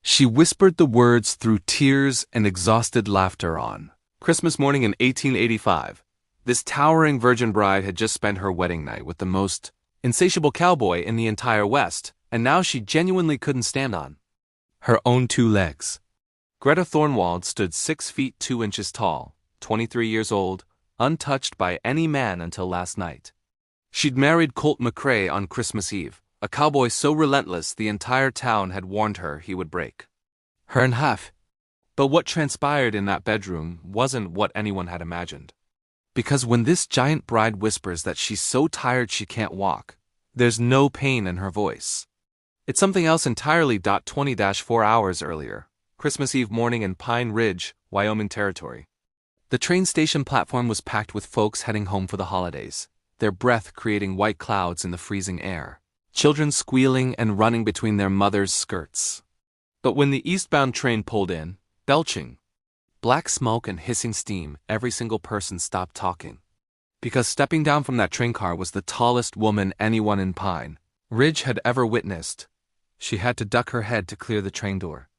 She whispered the words through tears and exhausted laughter on Christmas morning in 1885. This towering virgin bride had just spent her wedding night with the most insatiable cowboy in the entire West, and now she genuinely couldn't stand on her own two legs. Greta Thornwald stood 6 feet 2 inches tall, 23 years old, untouched by any man until last night. She'd married Colt McCrae on Christmas Eve, a cowboy so relentless the entire town had warned her he would break her in half. But what transpired in that bedroom wasn't what anyone had imagined. Because when this giant bride whispers that she's so tired she can't walk, there's no pain in her voice. It's something else entirely. 20-4 hours earlier, Christmas Eve morning in Pine Ridge, Wyoming territory. The train station platform was packed with folks heading home for the holidays, their breath creating white clouds in the freezing air, children squealing and running between their mothers' skirts. But when the eastbound train pulled in, belching black smoke and hissing steam, every single person stopped talking. Because stepping down from that train car was the tallest woman anyone in Pine Ridge had ever witnessed. She had to duck her head to clear the train door.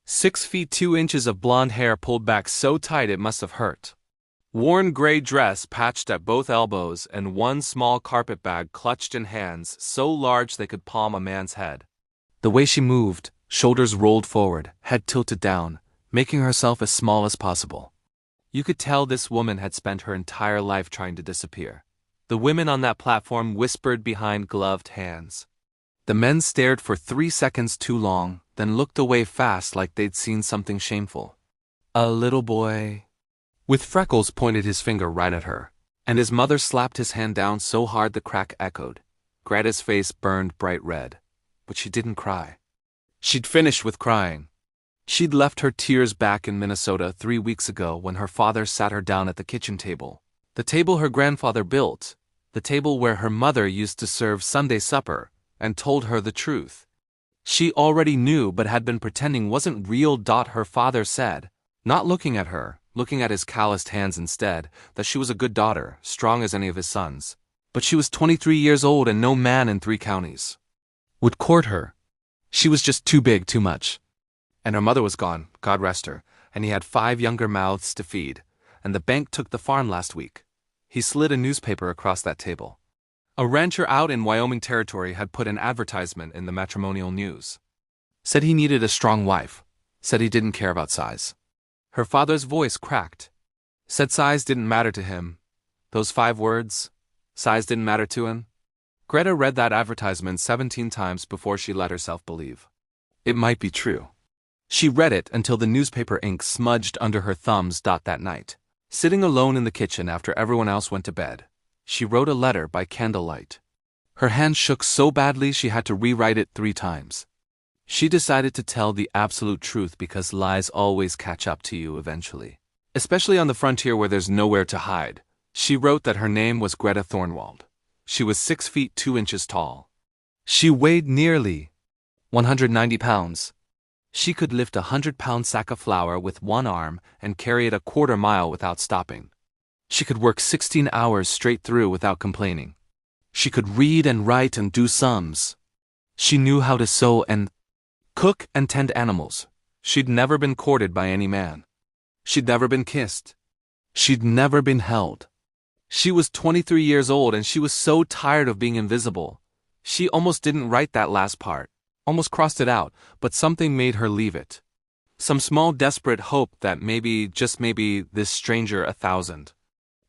6 feet 2 inches of blonde hair pulled back so tight it must have hurt. Worn gray dress patched at both elbows and one small carpet bag clutched in hands so large they could palm a man's head. The way she moved, shoulders rolled forward, head tilted down, making herself as small as possible. You could tell this woman had spent her entire life trying to disappear. The women on that platform whispered behind gloved hands. The men stared for 3 seconds too long, then looked away fast like they'd seen something shameful. A little boy with freckles pointed his finger right at her, and his mother slapped his hand down so hard the crack echoed. Greta's face burned bright red, but she didn't cry. She'd finished with crying. She'd left her tears back in Minnesota 3 weeks ago when her father sat her down at the kitchen table. The table her grandfather built, the table where her mother used to serve Sunday supper, and told her the truth. She already knew but had been pretending wasn't real. Her father said, not looking at her, looking at his calloused hands instead, that she was a good daughter, strong as any of his sons. But she was 23 years old and no man in 3 counties would court her. She was just too big, too much. And her mother was gone, God rest her, and he had 5 younger mouths to feed, and the bank took the farm last week. He slid a newspaper across that table. A rancher out in Wyoming territory had put an advertisement in the matrimonial news. Said he needed a strong wife. Said he didn't care about size. Her father's voice cracked. Said size didn't matter to him. Those 5 words, size didn't matter to him. Greta read that advertisement 17 times before she let herself believe it might be true. She read it until the newspaper ink smudged under her thumbs. That night, sitting alone in the kitchen after everyone else went to bed, she wrote a letter by candlelight. Her hand shook so badly she had to rewrite it 3 times. She decided to tell the absolute truth because lies always catch up to you eventually. Especially on the frontier where there's nowhere to hide. She wrote that her name was Greta Thornwald. She was 6 feet 2 inches tall. She weighed nearly 190 pounds. She could lift a 100-pound sack of flour with one arm and carry it a quarter mile without stopping. She could work 16 hours straight through without complaining. She could read and write and do sums. She knew how to sew and cook and tend animals. She'd never been courted by any man. She'd never been kissed. She'd never been held. She was 23 years old and she was so tired of being invisible. She almost didn't write that last part. Almost crossed it out, but something made her leave it. Some small desperate hope that maybe, just maybe, this stranger 1,000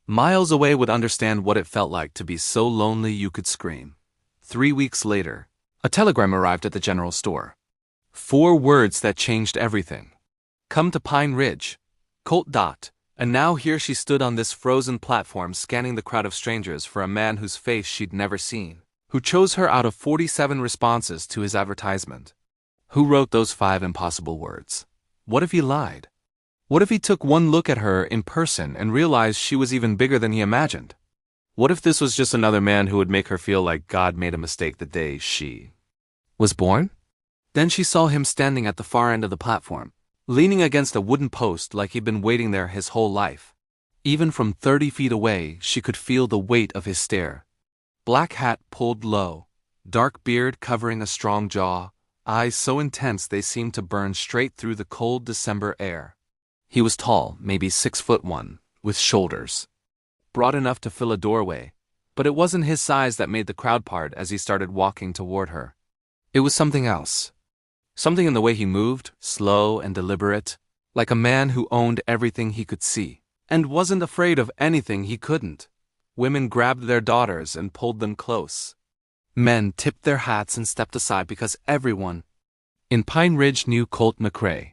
miles away would understand what it felt like to be so lonely you could scream. 3 weeks later, a telegram arrived at the general store. 4 words that changed everything. Come to Pine Ridge. Colt. And now here she stood on this frozen platform scanning the crowd of strangers for a man whose face she'd never seen. Who chose her out of 47 responses to his advertisement? Who wrote those 5 impossible words? What if he lied? What if he took one look at her in person and realized she was even bigger than he imagined? What if this was just another man who would make her feel like God made a mistake the day she was born? Then she saw him standing at the far end of the platform, leaning against a wooden post like he'd been waiting there his whole life. Even from 30 feet away, she could feel the weight of his stare. Black hat pulled low, dark beard covering a strong jaw, eyes so intense they seemed to burn straight through the cold December air. He was tall, maybe 6'1", with shoulders broad enough to fill a doorway, but it wasn't his size that made the crowd part as he started walking toward her. It was something else. Something in the way he moved, slow and deliberate, like a man who owned everything he could see, and wasn't afraid of anything he couldn't. Women grabbed their daughters and pulled them close. Men tipped their hats and stepped aside because everyone in Pine Ridge knew Colt McCrae.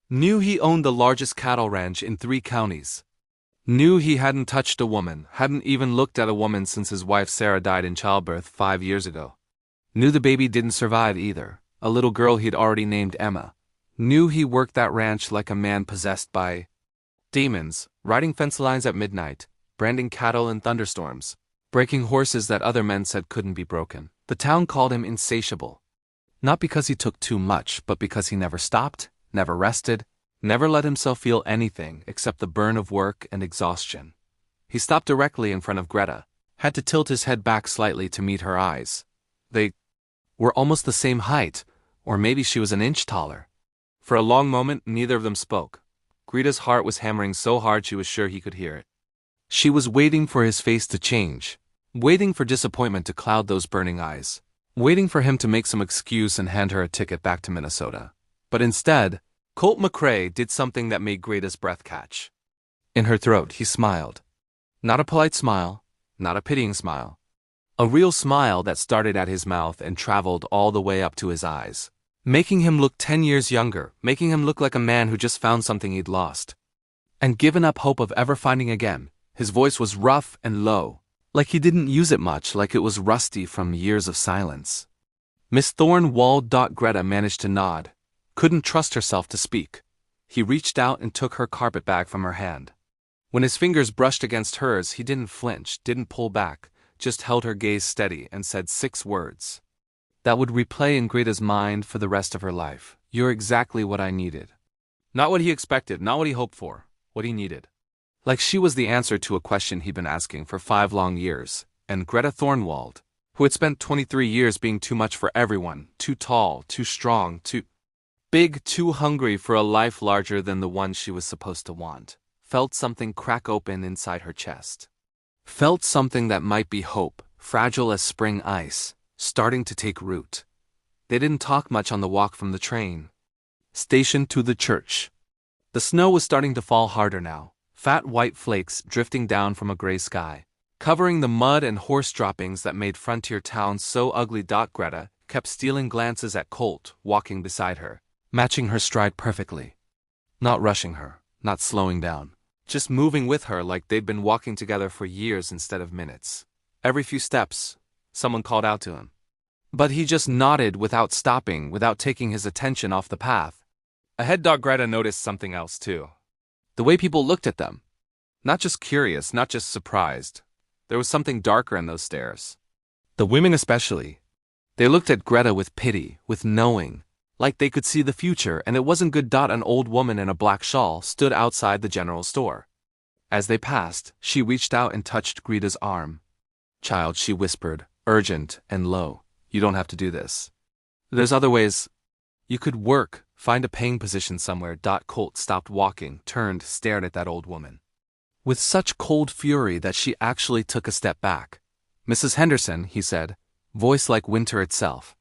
Knew he owned the largest cattle ranch in 3 counties. Knew he hadn't touched a woman, hadn't even looked at a woman since his wife Sarah died in childbirth 5 years ago. Knew the baby didn't survive either, a little girl he'd already named Emma. Knew he worked that ranch like a man possessed by demons, riding fence lines at midnight, branding cattle in thunderstorms, breaking horses that other men said couldn't be broken. The town called him insatiable. Not because he took too much, but because he never stopped, never rested, never let himself feel anything except the burn of work and exhaustion. He stopped directly in front of Greta, had to tilt his head back slightly to meet her eyes. They were almost the same height, or maybe she was an inch taller. For a long moment, neither of them spoke. Greta's heart was hammering so hard she was sure he could hear it. She was waiting for his face to change, waiting for disappointment to cloud those burning eyes, waiting for him to make some excuse and hand her a ticket back to Minnesota. But instead, Colt McCrae did something that made Greta's breath catch. In her throat, he smiled. Not a polite smile, not a pitying smile. A real smile that started at his mouth and traveled all the way up to his eyes, making him look 10 years younger, making him look like a man who just found something he'd lost and given up hope of ever finding again. His voice was rough and low, like he didn't use it much, like it was rusty from years of silence. Miss Thornwald. Greta managed to nod, couldn't trust herself to speak. He reached out and took her carpet bag from her hand. When his fingers brushed against hers, he didn't flinch, didn't pull back, just held her gaze steady and said 6 words that would replay in Greta's mind for the rest of her life. You're exactly what I needed. Not what he expected, not what he hoped for, what he needed. Like she was the answer to a question he'd been asking for 5 long years, and Greta Thornwald, who had spent 23 years being too much for everyone, too tall, too strong, too big, too hungry for a life larger than the one she was supposed to want, felt something crack open inside her chest. Felt something that might be hope, fragile as spring ice, starting to take root. They didn't talk much on the walk from the train station to the church. The snow was starting to fall harder now, fat white flakes drifting down from a gray sky, covering the mud and horse droppings that made frontier towns so ugly. Greta kept stealing glances at Colt, walking beside her, matching her stride perfectly. Not rushing her, not slowing down, just moving with her like they'd been walking together for years instead of minutes. Every few steps, someone called out to him. But he just nodded without stopping, without taking his attention off the path. Ahead, Greta noticed something else too. The way people looked at them. Not just curious, not just surprised. There was something darker in those stares. The women especially. They looked at Greta with pity, with knowing, like they could see the future, and it wasn't good. An old woman in a black shawl stood outside the general store. As they passed, she reached out and touched Greta's arm. Child, she whispered, urgent and low, you don't have to do this. There's other ways. You could work, find a paying position somewhere. Colt stopped walking, turned, stared at that old woman with such cold fury that she actually took a step back. Mrs. Henderson, he said, voice like winter itself.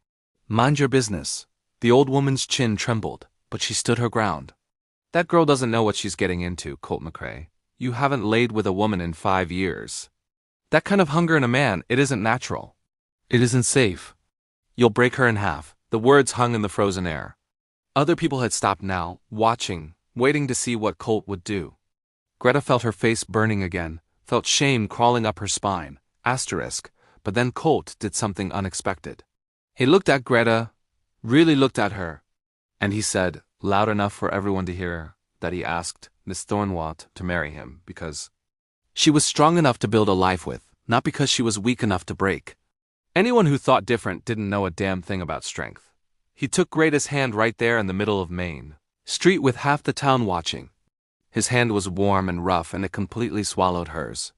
Mind your business. The old woman's chin trembled, but she stood her ground. That girl doesn't know what she's getting into, Colt McCrae. You haven't laid with a woman in 5 years. That kind of hunger in a man, it isn't natural. It isn't safe. You'll break her in half. The words hung in the frozen air. Other people had stopped now, watching, waiting to see what Colt would do. Greta felt her face burning again, felt shame crawling up her spine, but then Colt did something unexpected. He looked at Greta, really looked at her, and he said, loud enough for everyone to hear, that he asked Miss Thornwald to marry him because she was strong enough to build a life with, not because she was weak enough to break. Anyone who thought different didn't know a damn thing about strength. He took Greta's hand right there in the middle of Main Street with half the town watching. His hand was warm and rough, and it completely swallowed hers.